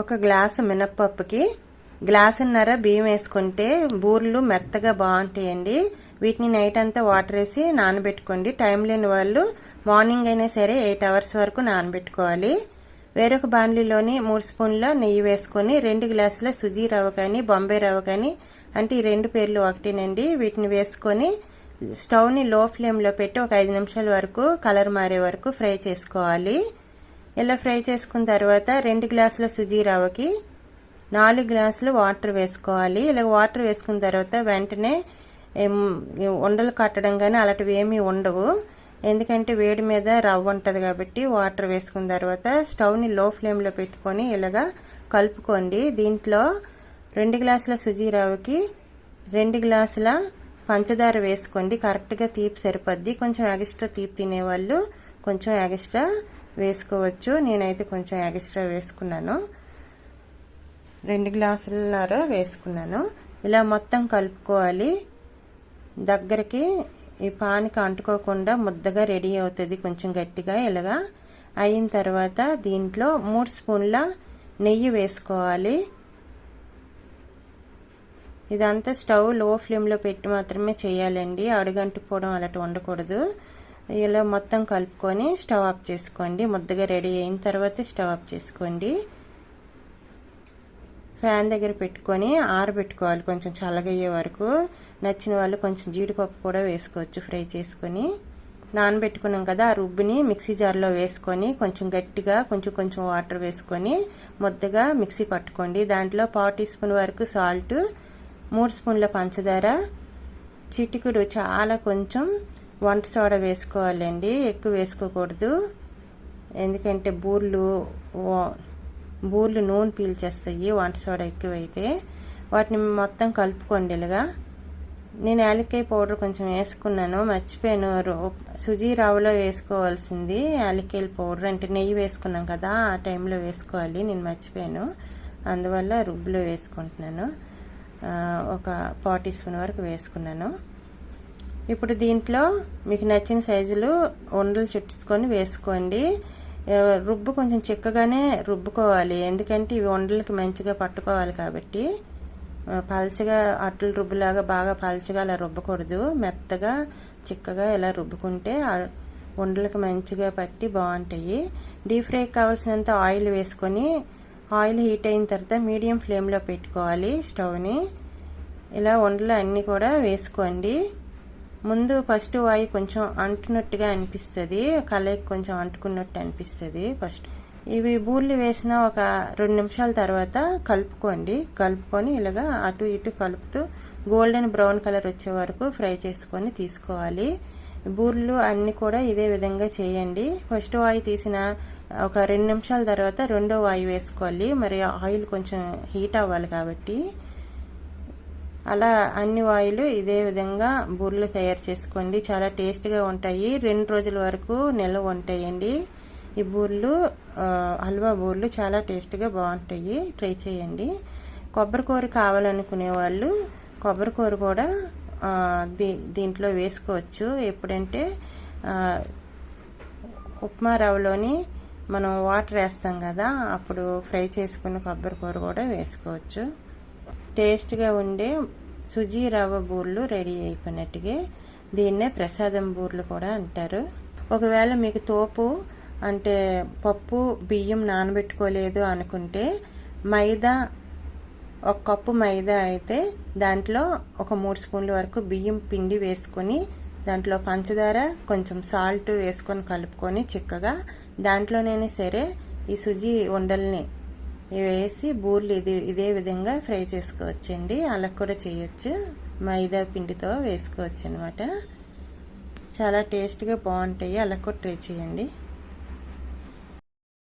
ఒక గ్లాసు మినప్పప్పుకి గ్లాసున్నర బియ్యం వేసుకుంటే బూరెలు మెత్తగా బాగుంటాయండి. వీటిని నైట్ అంతా వాటర్ వేసి నానబెట్టుకోండి. టైం లేని వాళ్ళు మార్నింగ్ అయినా సరే 8 అవర్స్ వరకు నానబెట్టుకోవాలి. వేరొక బాండ్లీలోని 3 స్పూన్ల నెయ్యి వేసుకొని 2 గ్లాసుల సుజీ రవ్వ కానీ బొంబాయి రవ్వ కానీ, అంటే ఈ 2 పేర్లు ఒకటేనండి, వీటిని వేసుకొని స్టవ్ని లో ఫ్లేమ్లో పెట్టి ఒక 5 నిమిషాల వరకు కలర్ మారే వరకు ఫ్రై చేసుకోవాలి. ఇలా ఫ్రై చేసుకున్న తర్వాత 2 గ్లాసుల సుజీ రవ్వకి 4 గ్లాసులు వాటర్ వేసుకోవాలి. ఇలా వాటర్ వేసుకున్న తర్వాత వెంటనే ఉండలు కట్టడం కానీ అలాంటివి ఏమీ ఉండవు, ఎందుకంటే వేడి మీద రవ్వ ఉంటుంది కాబట్టి. వాటర్ వేసుకున్న తర్వాత స్టవ్ని లో ఫ్లేమ్లో పెట్టుకొని ఇలాగా కలుపుకోండి. దీంట్లో 2 గ్లాసుల సుజీ రవ్వకి 2 గ్లాసుల పంచదార వేసుకోండి. కరెక్ట్గా తీపి సరిపోద్ది. కొంచెం ఎక్స్ట్రా తీపి తినేవాళ్ళు కొంచెం ఎక్స్ట్రా వేసుకోవచ్చు. నేనైతే కొంచెం ఎక్స్ట్రా వేసుకున్నాను, 2 గ్లాసులన్నర వేసుకున్నాను. ఇలా మొత్తం కలుపుకోవాలి. దగ్గరికి ఈ పానికి అంటుకోకుండా ముద్దగా రెడీ అవుతుంది, కొంచెం గట్టిగా. ఇలాగా అయిన తర్వాత దీంట్లో 3 స్పూన్ల నెయ్యి వేసుకోవాలి. ఇదంతా స్టవ్ లో ఫ్లేమ్లో పెట్టి మాత్రమే చేయాలండి, అడుగంటుకోవడం అలాంటి ఉండకూడదు. ఇలా మొత్తం కలుపుకొని స్టవ్ ఆఫ్ చేసుకోండి. ముద్దగా రెడీ అయిన తర్వాత స్టవ్ ఆఫ్ చేసుకోండి. ఫ్యాన్ దగ్గర పెట్టుకొని ఆరబెట్టుకోవాలి కొంచెం చల్లగయ్యే వరకు. నచ్చిన వాళ్ళు కొంచెం జీడిపప్పు కూడా వేసుకోవచ్చు ఫ్రై చేసుకొని. నానబెట్టుకున్నాం కదా, ఆ రుబ్బుని మిక్సీ జార్లో వేసుకొని కొంచెం గట్టిగా కొంచెం వాటర్ వేసుకొని ముద్దగా మిక్సీ పట్టుకోండి. దాంట్లో 1/4 టీ స్పూన్ వరకు సాల్ట్, 3 స్పూన్ల పంచదార, చిటికుడు చాలా కొంచెం వంట సోడా వేసుకోవాలండి, ఎక్కువ వేసుకోకూడదు, ఎందుకంటే బూర్లు నూనె పీల్చేస్తాయి వంట సోడా ఎక్కువైతే. వాటిని మొత్తం కలుపుకోండి. ఇలాగా నేను యాలక్కాయ పౌడర్ కొంచెం వేసుకున్నాను, మర్చిపోయాను. సుజీ రవ్వలో వేసుకోవాల్సింది యాలక్కాయల పౌడర్, అంటే నెయ్యి వేసుకున్నాం కదా ఆ టైంలో వేసుకోవాలి, నేను మర్చిపోయాను. అందువల్ల రుబ్బులో వేసుకుంటున్నాను. ఒక 1/4 టీ స్పూన్ వరకు వేసుకున్నాను. ఇప్పుడు దీంట్లో మీకు నచ్చిన సైజులు ఉండలు చుట్టుకొని వేసుకోండి. రుబ్బు కొంచెం చిక్కగానే రుబ్బుకోవాలి, ఎందుకంటే ఇవి ఉండలకి మంచిగా పట్టుకోవాలి కాబట్టి. పల్చగా అట్లు రుబ్బులాగా బాగా పల్చగా అలా రుబ్బకూడదు, మెత్తగా చిక్కగా ఇలా రుబ్బుకుంటే ఉండలకి మంచిగా పట్టి బాగుంటాయి. డీప్ ఫ్రైకి కావాల్సినంత ఆయిల్ వేసుకొని ఆయిల్ హీట్ అయిన తర్వాత మీడియం ఫ్లేమ్లో పెట్టుకోవాలి స్టవ్ని. ఇలా ఉండలు అన్నీ కూడా వేసుకోండి. ముందు ఫస్ట్ వాయి కొంచెం అంటున్నట్టుగా అనిపిస్తుంది, కలయికి కొంచెం అంటుకున్నట్టు అనిపిస్తుంది ఫస్ట్. ఇవి బూర్లు వేసిన ఒక 2 నిమిషాల తర్వాత కలుపుకొని ఇలాగా అటు ఇటు కలుపుతూ గోల్డెన్ బ్రౌన్ కలర్ వచ్చే వరకు ఫ్రై చేసుకొని తీసుకోవాలి. బూర్లు అన్నీ కూడా ఇదే విధంగా చేయండి. ఫస్ట్ వాయి తీసిన ఒక 2 నిమిషాల తర్వాత రెండో వాయి వేసుకోవాలి, మరి ఆయిల్ కొంచెం హీట్ అవ్వాలి కాబట్టి. అలా అన్ని ఆయిల్ ఇదే విధంగా బూరెలు తయారు చేసుకోండి. చాలా టేస్ట్గా ఉంటాయి, 2 రోజుల వరకు నిల్వ ఉంటాయండి. ఈ బూరెలు హల్వా బూరెలు చాలా టేస్ట్గా బాగుంటాయి, ట్రై చేయండి. కొబ్బరికూర కావాలనుకునే వాళ్ళు కొబ్బరికూర కూడా దీంట్లో వేసుకోవచ్చు. ఎప్పుడంటే ఉప్మా రవ్వలోని మనం వాటర్ వేస్తాం కదా, అప్పుడు ఫ్రై చేసుకున్న కొబ్బరికూర కూడా వేసుకోవచ్చు. టేస్ట్గా ఉండే సుజీ రవ్వ బూరెలు రెడీ అయిపోయినట్టుగా. దీన్నే ప్రసాదం బూరెలు కూడా అంటారు. ఒకవేళ మీకు తోపు అంటే పప్పు బియ్యం నానబెట్టుకోలేదు అనుకుంటే మైదా, 1 కప్పు మైదా అయితే దాంట్లో ఒక 3 స్పూన్ల వరకు బియ్యం పిండి వేసుకొని దాంట్లో పంచదార కొంచెం సాల్ట్ వేసుకొని కలుపుకొని చిక్కగా దాంట్లోనైనా సరే ఈ సుజీ ఉండల్ని వేసి బూరెలు ఇదే విధంగా ఫ్రై చేసుకోవచ్చండి. అలా కూడా చేయొచ్చు, మైదా పిండితో వేసుకోవచ్చు అనమాట. చాలా టేస్ట్గా బాగుంటాయి, అలా కూడా ట్రై చేయండి.